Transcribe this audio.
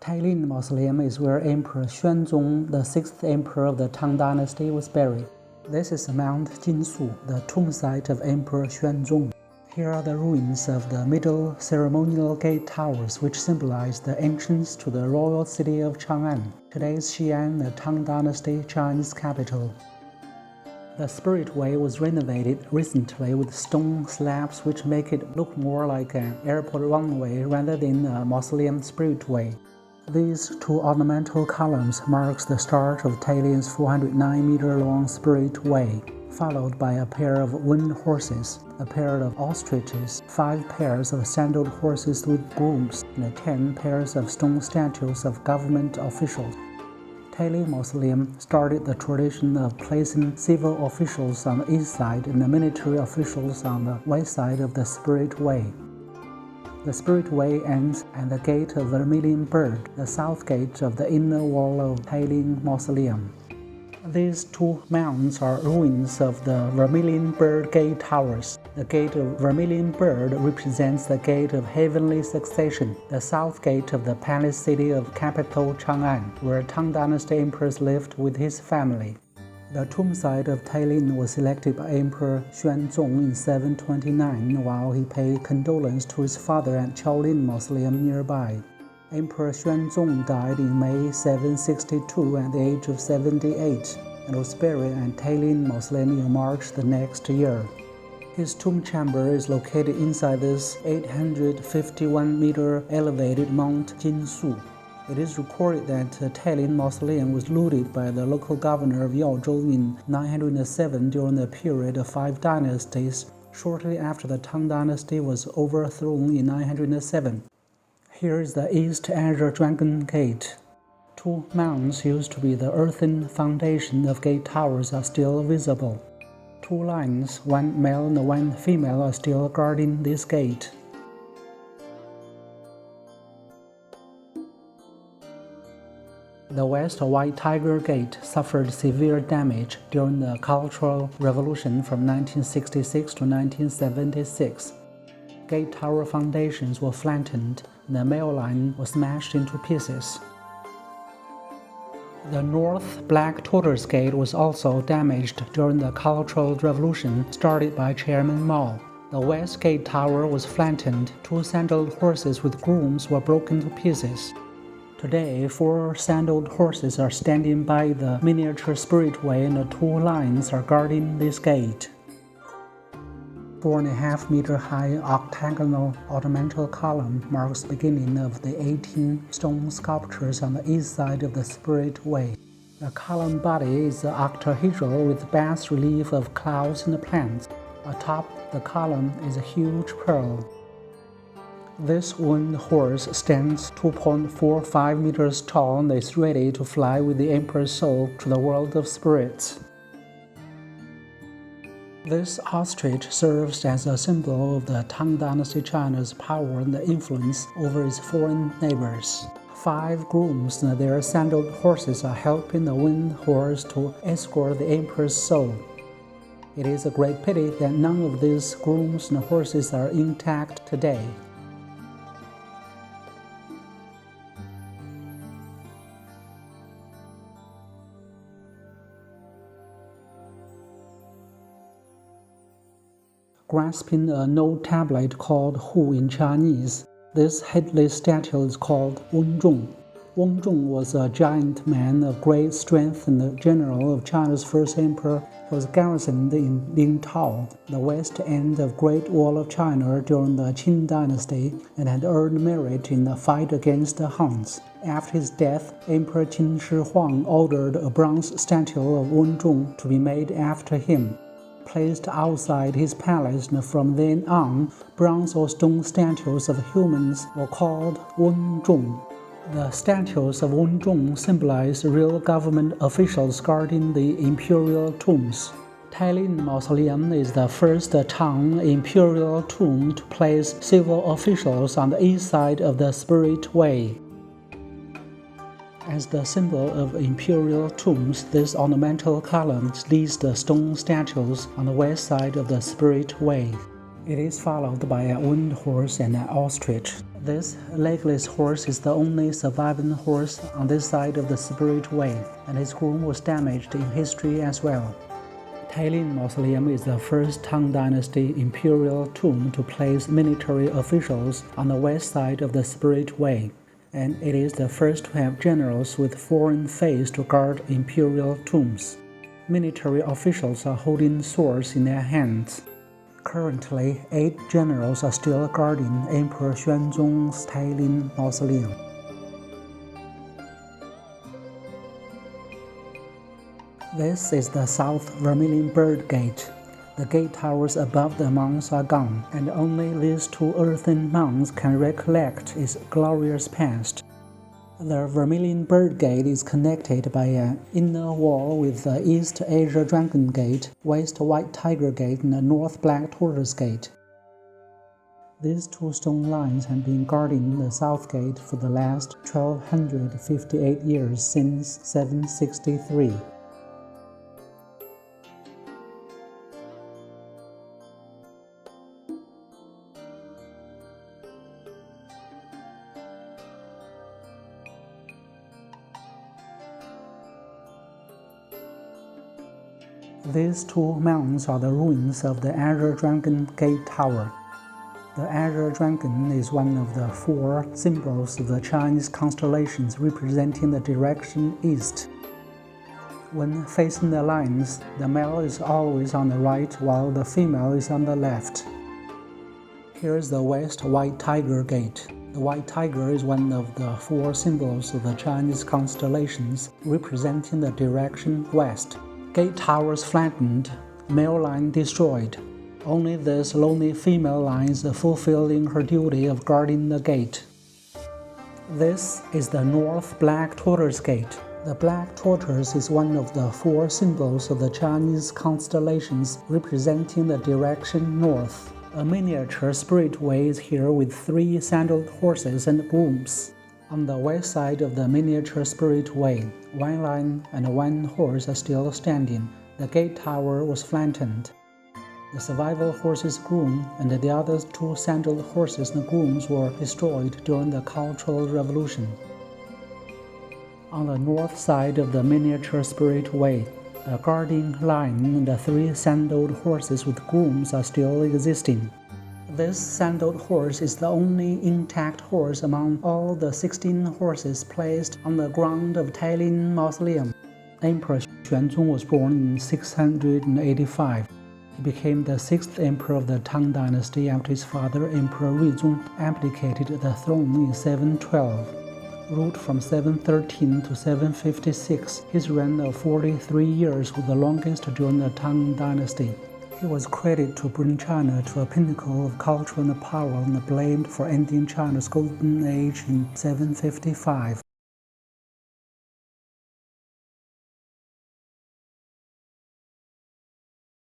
Tailing Mausoleum is where Emperor Xuanzong, the 6th emperor of the Tang Dynasty, was buried. This is Mount Jinsu, the tomb site of Emperor Xuanzong. Here are the ruins of the middle ceremonial gate towers, which symbolize the entrance to the royal city of Chang'an, today's Xi'an, the Tang Dynasty Chinese capital. The Spirit Way was renovated recently with stone slabs which make it look more like an airport runway rather than a mausoleum Spirit Way. These two ornamental columns marks the start of Tailing's 409-meter-long Spirit Way, followed by a pair of winged horses, a pair of ostriches, 5 pairs of sandaled horses with grooms, and 10 pairs of stone statues of government officials. Tailing Mausoleum started the tradition of placing civil officials on the east side and the military officials on the west side of the Spirit Way. The Spirit Way ends at the Gate of Vermilion Bird, the south gate of the inner wall of Tailing Mausoleum. These two mounds are ruins of the Vermilion Bird Gate Towers. The Gate of Vermilion Bird represents the Gate of Heavenly Succession, the south gate of the palace city of capital Chang'an, where Tang Dynasty emperors lived with his family. The tomb site of Tailing was selected by Emperor Xuanzong in 729 while he paid condolence to his father at Tailing Mausoleum nearby. Emperor Xuanzong died in May 762 at the age of 78 and was buried at Tailing Mausoleum in March the next year. His tomb chamber is located inside this 851-meter elevated Mount Jinsu. It is recorded that Tailing Mausoleum was looted by the local governor of Yaozhou in 907 during the period of 5 dynasties, shortly after the Tang Dynasty was overthrown in 907. Here is the East Azure Dragon Gate. 2 mounds used to be the earthen foundation of gate towers are still visible. 2 lines, one male and one female, are still guarding this gate. The West White Tiger Gate suffered severe damage during the Cultural Revolution from 1966 to 1976. Gate tower foundations were flattened, and the mail line was smashed into pieces. The North Black Tortoise Gate was also damaged during the Cultural Revolution started by Chairman Mao. The West Gate Tower was flattened, 2 sandaled horses with grooms were broken to pieces. Today, 4 sandaled horses are standing by the miniature Spirit Way and the 2 lines are guarding this gate. 4.5-meter-high octagonal ornamental column marks the beginning of the 18 stone sculptures on the east side of the Spirit Way. The column body is octahedral with bas relief of clouds and plants. Atop the column is a huge pearl. This winged horse stands 2.45 meters tall and is ready to fly with the emperor's soul to the world of spirits. This ostrich serves as a symbol of the Tang Dynasty China's power and influence over its foreign neighbors. 5 grooms and their sandaled horses are helping the winged horse to escort the emperor's soul. It is a great pity that none of these grooms and horses are intact today. Grasping a note tablet called Hu in Chinese, this headless statue is called Wenzhong. Wenzhong was a giant man of great strength and the general of China's first emperor. He was garrisoned in Lingtao, the west end of Great Wall of China during the Qing Dynasty, and had earned merit in the fight against the Huns. After his death, Emperor Qin Shi Huang ordered a bronze statue of Wenzhong to be made after him. Placed outside his palace, and from then on, bronze or stone statues of humans were called Wenzhong. The statues of Wenzhong symbolize real government officials guarding the imperial tombs. Tailing Mausoleum is the first Tang imperial tomb to place civil officials on the east side of the Spirit Way. As the symbol of imperial tombs, this ornamental column leads the stone statues on the west side of the Spirit Way. It is followed by a winged horse and an ostrich. This legless horse is the only surviving horse on this side of the Spirit Way, and his groom was damaged in history as well. Tailing Mausoleum is the first Tang Dynasty imperial tomb to place military officials on the west side of the Spirit Way, and it is the first to have generals with foreign face to guard imperial tombs. Military officials are holding swords in their hands. Currently, 8 generals are still guarding Emperor Xuanzong's Tailing Mausoleum. This is the South Vermilion Bird Gate. The gate towers above the mounds are gone, and only these 2 earthen mounds can recollect its glorious past. The Vermilion Bird Gate is connected by an inner wall with the East Azure Dragon Gate, West White Tiger Gate, and the North Black Tortoise Gate. These 2 stone lines have been guarding the South Gate for the last 1258 years since 763. These 2 mounds are the ruins of the Azure Dragon Gate Tower. The Azure Dragon is one of the 4 symbols of the Chinese constellations representing the direction east. When facing the lines, the male is always on the right while the female is on the left. Here is the West White Tiger Gate. The White Tiger is one of the 4 symbols of the Chinese constellations representing the direction west. Gate towers flattened, male line destroyed. Only this lonely female line is fulfilling her duty of guarding the gate. This is the North Black Tortoise Gate. The Black Tortoise is one of the 4 symbols of the Chinese constellations representing the direction north. A miniature spirit way is here with 3 saddled horses and grooms. On the west side of the miniature spirit way, 1 line and 1 horse are still standing. The gate tower was flattened. The survival horse's groom and the other 2 saddled horses and grooms were destroyed during the Cultural Revolution. On the north side of the miniature spirit way, the guarding line and the 3 saddled horses with grooms are still existing. This saddled horse is the only intact horse among all the 16 horses placed on the ground of Tailing Mausoleum. Emperor Xuanzong was born in 685. He became the 6th emperor of the Tang Dynasty after his father, Emperor Ruizong, abdicated the throne in 712. Ruled from 713 to 756, his reign of 43 years was the longest during the Tang Dynasty. He was credited to bring China to a pinnacle of culture and power and blamed for ending China's golden age in 755.